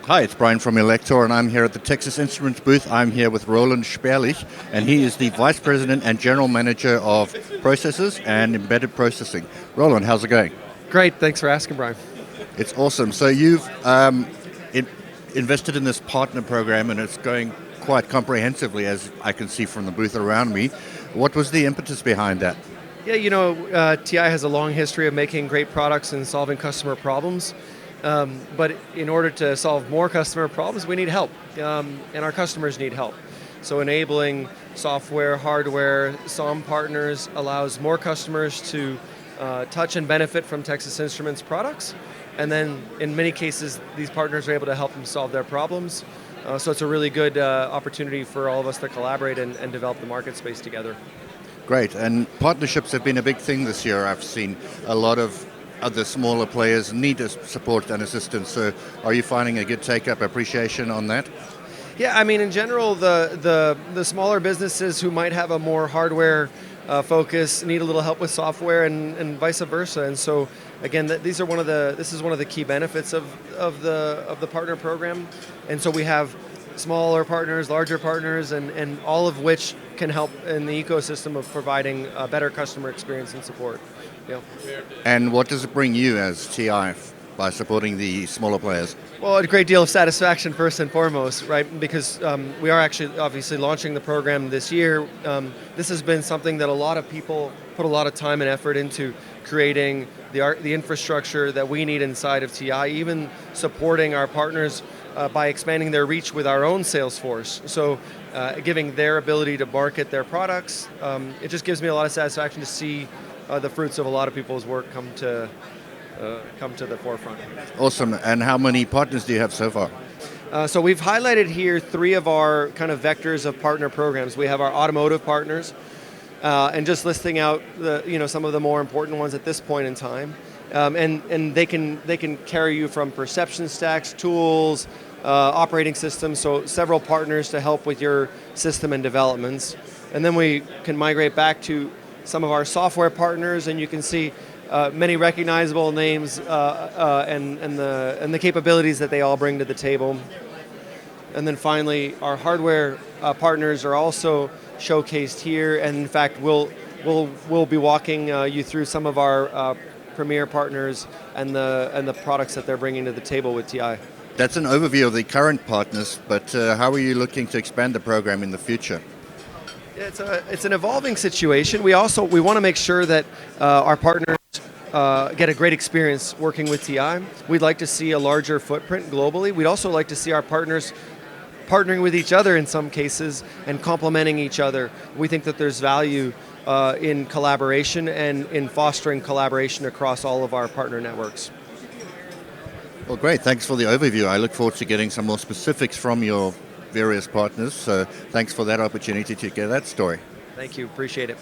Hi, it's Brian from Elektor, and I'm here at the Texas Instruments booth. I'm here with Roland Sperlich, and he is the Vice President and General Manager of Processors and Embedded Processing. Roland, how's it going? Great, thanks for asking, Brian. It's awesome. So you've invested in this partner program, and it's going quite comprehensively, as I can see from the booth around me. What was the impetus behind that? Yeah, TI has a long history of making great products and solving customer problems. But in order to solve more customer problems, we need help, and our customers need help. So enabling software, hardware, SOM partners allows more customers to touch and benefit from Texas Instruments products. And then in many cases, these partners are able to help them solve their problems. So it's a really good opportunity for all of us to collaborate and develop the market space together. Great, and partnerships have been a big thing this year. I've seen a lot of other smaller players need support and assistance. So are you finding a good take-up appreciation on that? Yeah, I mean, in general, the smaller businesses who might have a more hardware focus need a little help with software, and vice versa. And so, again, this is one of the key benefits of the partner program. And so we have smaller partners, larger partners, and all of which can help in the ecosystem of providing a better customer experience and support. Yeah. And what does it bring you as TI by supporting the smaller players? Well, a great deal of satisfaction first and foremost, right? Because we are actually obviously launching the program this year. This has been something that a lot of people put a lot of time and effort into creating the infrastructure that we need inside of TI, even supporting our partners by expanding their reach with our own sales force. So giving their ability to market their products, it just gives me a lot of satisfaction to see the fruits of a lot of people's work come to the forefront. Awesome. And how many partners do you have so far? So we've highlighted here 3 of our kind of vectors of partner programs. We have our automotive partners, and just listing out some of the more important ones at this point in time. And they can carry you from perception stacks, tools, operating systems, so several partners to help with your system and developments. And then we can migrate back to some of our software partners, and you can see many recognizable names and the capabilities that they all bring to the table. And then finally, our hardware partners are also showcased here, and in fact, we'll be walking you through some of our premier partners and the products that they're bringing to the table with TI. That's an overview of the current partners, but how are you looking to expand the program in the future? It's an evolving situation. We want to make sure that our partners get a great experience working with TI. We'd like to see a larger footprint globally. We'd also like to see our partners partnering with each other in some cases and complementing each other. We think that there's value in collaboration and in fostering collaboration across all of our partner networks. Well, great. Thanks for the overview. I look forward to getting some more specifics from your various partners. So thanks for that opportunity to get that story. Thank you. Appreciate it.